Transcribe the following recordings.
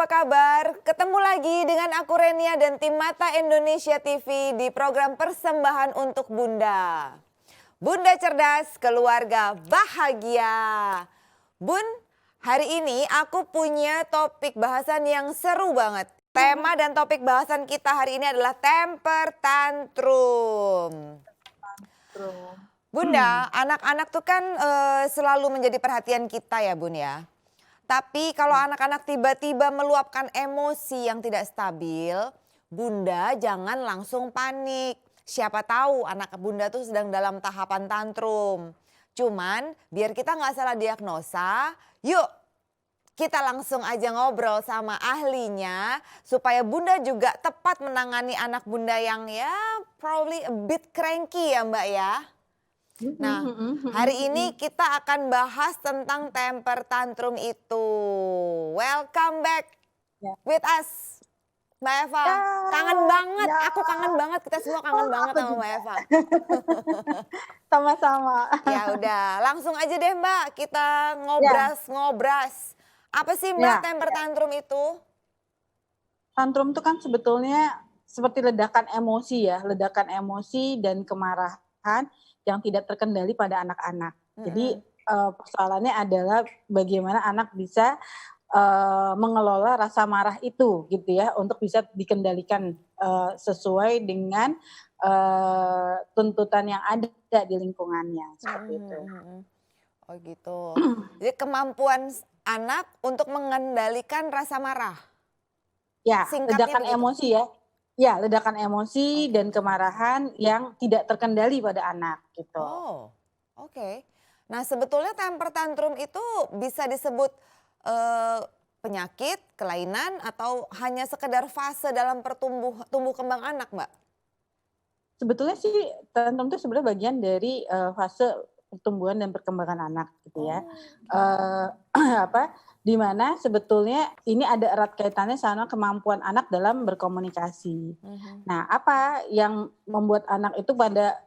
apa kabar? Ketemu lagi dengan aku Renia dan tim Mata Indonesia TV di program persembahan untuk Bunda. Bunda cerdas, keluarga bahagia. Bun, hari ini aku punya topik bahasan yang seru banget. Tema dan topik bahasan kita hari ini adalah temper tantrum. Bunda, anak-anak tuh kan selalu menjadi perhatian kita ya Bun ya. Tapi kalau anak-anak tiba-tiba meluapkan emosi yang tidak stabil, Bunda jangan langsung panik. Siapa tahu anak Bunda tuh sedang dalam tahapan tantrum. Cuman biar kita nggak salah diagnosa, yuk kita langsung aja ngobrol sama ahlinya supaya Bunda juga tepat menangani anak Bunda yang ya probably a bit cranky ya Mbak ya. Nah, hari ini kita akan bahas tentang temper tantrum itu. Welcome back Ya. with us, Mbak Eva. Ya, Kangen banget, ya. aku kangen banget, kita semua kangen banget Aku sama Mbak juga. Eva. Sama-sama. Ya udah, langsung aja deh Mbak, kita Ya, ngobras-ngobras. Apa sih Mbak ya. temper tantrum itu? Tantrum itu kan sebetulnya seperti ledakan emosi ya, ledakan emosi dan kemarahan yang tidak terkendali pada anak-anak. Jadi persoalannya adalah bagaimana anak bisa mengelola rasa marah itu gitu ya untuk bisa dikendalikan sesuai dengan tuntutan yang ada di lingkungannya seperti itu. Oh gitu. Jadi kemampuan anak untuk mengendalikan rasa marah. Ya, Singkatnya ledakan begitu. emosi ya. Ya, ledakan emosi Oke. dan kemarahan yang tidak terkendali pada anak gitu. Oh, oke. Nah sebetulnya temper tantrum itu bisa disebut eh, penyakit, kelainan atau hanya sekedar fase dalam tumbuh kembang anak, Mbak? Sebetulnya sih tantrum itu sebenarnya bagian dari fase pertumbuhan dan perkembangan anak gitu ya. Oh, Eh, apa di mana sebetulnya ini ada erat kaitannya sama kemampuan anak dalam berkomunikasi. Nah, apa yang membuat anak itu pada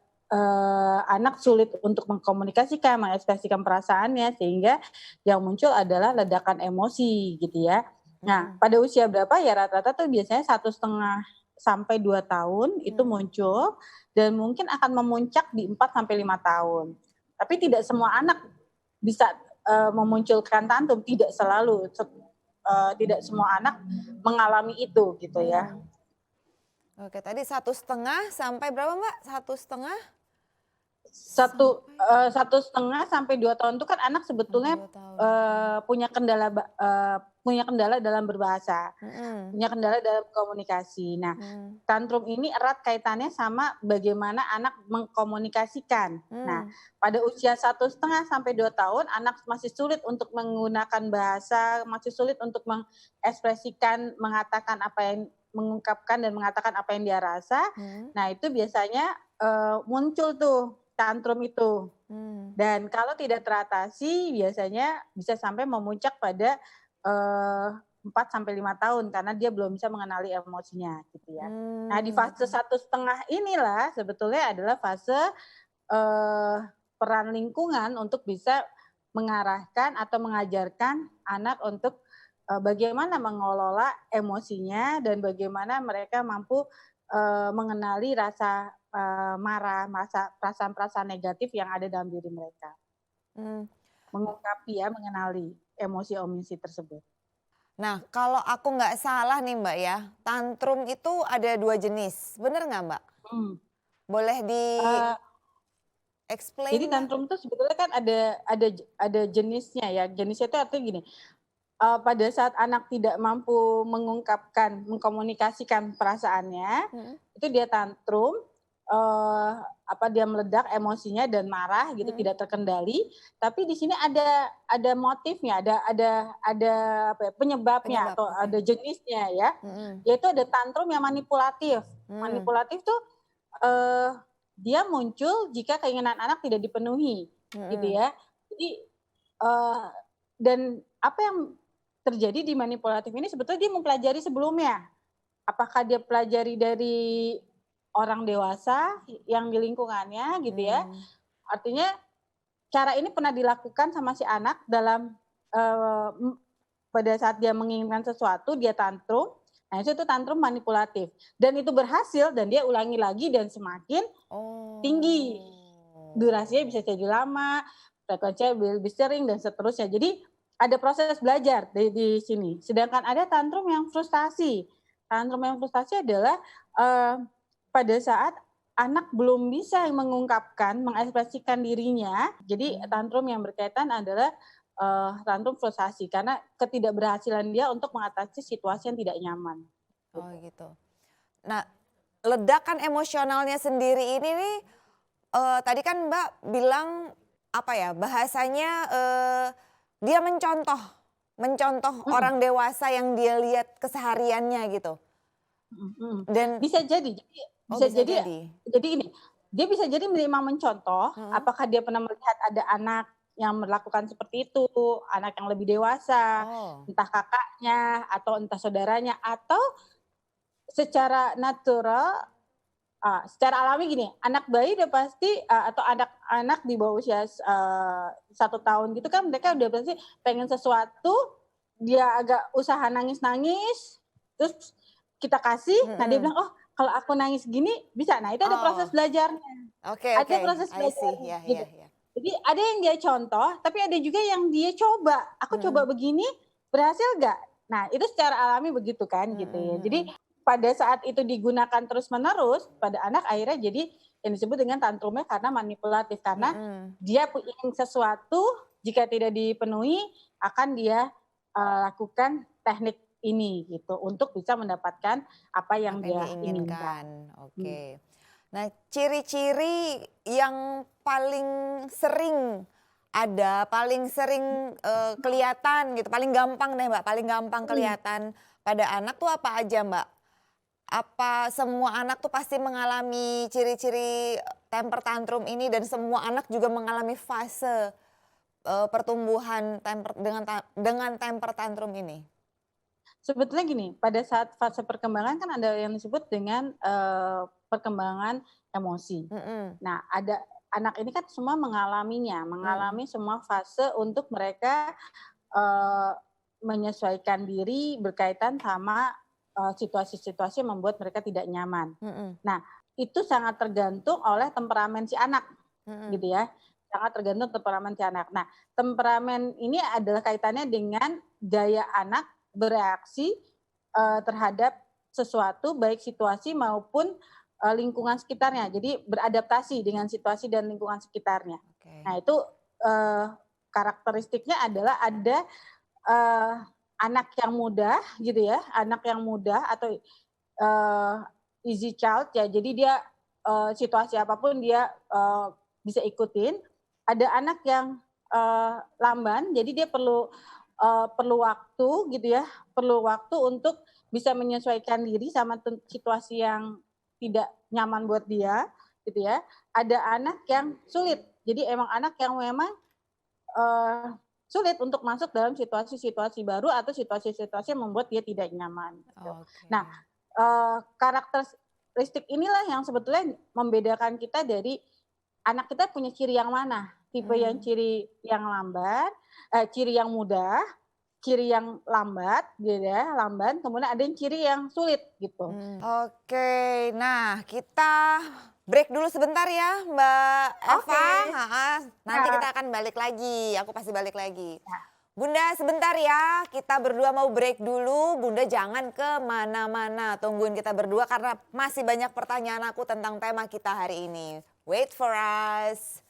anak sulit untuk mengkomunikasikan, mengekspresikan perasaannya sehingga yang muncul adalah ledakan emosi gitu ya. Nah, pada usia berapa ya rata-rata tuh biasanya 1,5 sampai 2 tahun itu muncul dan mungkin akan memuncak di 4 sampai 5 tahun. Tapi tidak semua anak bisa memunculkan tantrum, tidak selalu, tidak semua anak mengalami itu gitu ya. Oke, tadi 1,5 sampai berapa Mbak? 1,5? 1,5 sampai 2 tahun itu kan anak sebetulnya Sampai 2 tahun. punya kendala dalam berbahasa, punya kendala dalam komunikasi. Nah, tantrum ini erat kaitannya sama bagaimana anak mengkomunikasikan. Nah, pada usia 1,5 sampai 2 tahun anak masih sulit untuk menggunakan bahasa, masih sulit untuk mengekspresikan, mengungkapkan dan mengatakan apa yang dia rasa. Nah, itu biasanya muncul tuh tantrum itu. Dan kalau tidak teratasi biasanya bisa sampai memuncak pada 4 sampai 5 tahun karena dia belum bisa mengenali emosinya gitu ya. Nah, di fase 1,5 inilah sebetulnya adalah fase peran lingkungan untuk bisa mengarahkan atau mengajarkan anak untuk bagaimana mengelola emosinya dan bagaimana mereka mampu mengenali rasa marah, perasaan-perasaan negatif yang ada dalam diri mereka. Mengungkapi ya, mengenali emosi-emosi tersebut. Nah kalau aku nggak salah nih Mbak ya, tantrum itu ada 2 jenis, bener nggak Mbak? Boleh Uh, di-explain jadi Mbak? tantrum itu sebetulnya kan ada jenisnya ya. Jenisnya itu artinya gini, pada saat anak tidak mampu mengkomunikasikan perasaannya, itu dia tantrum, dia meledak emosinya dan marah gitu, tidak terkendali. Tapi di sini ada motifnya, ada penyebabnya atau ada jenisnya ya. Yaitu ada tantrum yang manipulatif. Manipulatif tuh dia muncul jika keinginan anak tidak dipenuhi, gitu ya. Jadi dan apa yang terjadi di manipulatif ini sebetulnya dia mempelajari sebelumnya. Apakah dia pelajari dari orang dewasa yang di lingkungannya gitu ya. Artinya cara ini pernah dilakukan sama si anak dalam pada saat dia menginginkan sesuatu dia tantrum, nah itu tantrum manipulatif. Dan itu berhasil dan dia ulangi lagi dan semakin tinggi. Durasinya bisa jadi lama, frekuensinya lebih sering dan seterusnya. Jadi ada proses belajar di sini. Sedangkan ada tantrum yang frustasi. Tantrum yang frustasi adalah pada saat anak belum bisa mengungkapkan, mengekspresikan dirinya. Jadi tantrum yang berkaitan adalah tantrum frustasi karena ketidakberhasilan dia untuk mengatasi situasi yang tidak nyaman. Oh gitu. Nah, ledakan emosionalnya sendiri ini nih, tadi kan Mbak bilang apa ya, bahasanya dia mencontoh orang dewasa yang dia lihat kesehariannya gitu. Dan Bisa jadi, bisa jadi. jadi ini, dia bisa jadi memang mencontoh, apakah dia pernah melihat ada anak yang melakukan seperti itu, anak yang lebih dewasa, entah kakaknya atau entah saudaranya, atau secara natural, secara alami gini, anak bayi udah pasti atau anak-anak di bawah usia 1 tahun gitu kan mereka udah pasti pengen sesuatu, dia agak usaha nangis-nangis, terus kita kasih, nah dia bilang, "Oh kalau aku nangis gini bisa." Nah itu ada proses belajarnya. Ada proses belajarnya gitu. Jadi ada yang dia contoh, tapi ada juga yang dia coba. Aku coba begini, berhasil nggak? Nah itu secara alami begitu kan gitu ya. Jadi pada saat itu digunakan terus-menerus, pada anak akhirnya jadi yang disebut dengan tantrumnya karena manipulatif. Karena dia ingin sesuatu, jika tidak dipenuhi akan dia lakukan teknik ini gitu untuk bisa mendapatkan apa yang dia inginkan. Oke. Nah, ciri-ciri yang paling sering kelihatan gitu, paling gampang deh Mbak, paling gampang kelihatan pada anak tuh apa aja Mbak? Apa semua anak tuh pasti mengalami ciri-ciri temper tantrum ini dan semua anak juga mengalami fase pertumbuhan dengan temper tantrum ini? Sebetulnya gini, pada saat fase perkembangan kan ada yang disebut dengan perkembangan emosi. Nah, ada anak ini kan semua mengalami semua fase untuk mereka menyesuaikan diri berkaitan sama situasi-situasi yang membuat mereka tidak nyaman. Nah, itu sangat tergantung oleh temperamen si anak, gitu ya. Sangat tergantung temperamen si anak. Nah, temperamen ini adalah kaitannya dengan gaya anak bereaksi terhadap sesuatu, baik situasi maupun lingkungan sekitarnya. Jadi beradaptasi dengan situasi dan lingkungan sekitarnya. Nah, itu karakteristiknya adalah ada anak yang mudah gitu ya, anak yang mudah atau easy child ya. Jadi dia situasi apapun dia bisa ikutin. Ada anak yang lamban, jadi dia perlu waktu gitu ya, perlu waktu untuk bisa menyesuaikan diri sama situasi yang tidak nyaman buat dia gitu ya. Ada anak yang sulit, jadi emang anak yang memang sulit untuk masuk dalam situasi-situasi baru atau situasi-situasi yang membuat dia tidak nyaman. Gitu. Nah, karakteristik inilah yang sebetulnya membedakan kita dari anak kita punya ciri yang mana. Tipe yang ciri yang lambat, ciri yang mudah, ciri yang lambat, gitu ya, lamban. Kemudian ada yang ciri yang sulit gitu. Oke, nah kita break dulu sebentar ya Mbak Eva. Nanti kita akan balik lagi, aku pasti balik lagi. Bunda sebentar ya, kita berdua mau break dulu. Bunda jangan kemana-mana, tungguin kita berdua karena masih banyak pertanyaan aku tentang tema kita hari ini. Wait for us.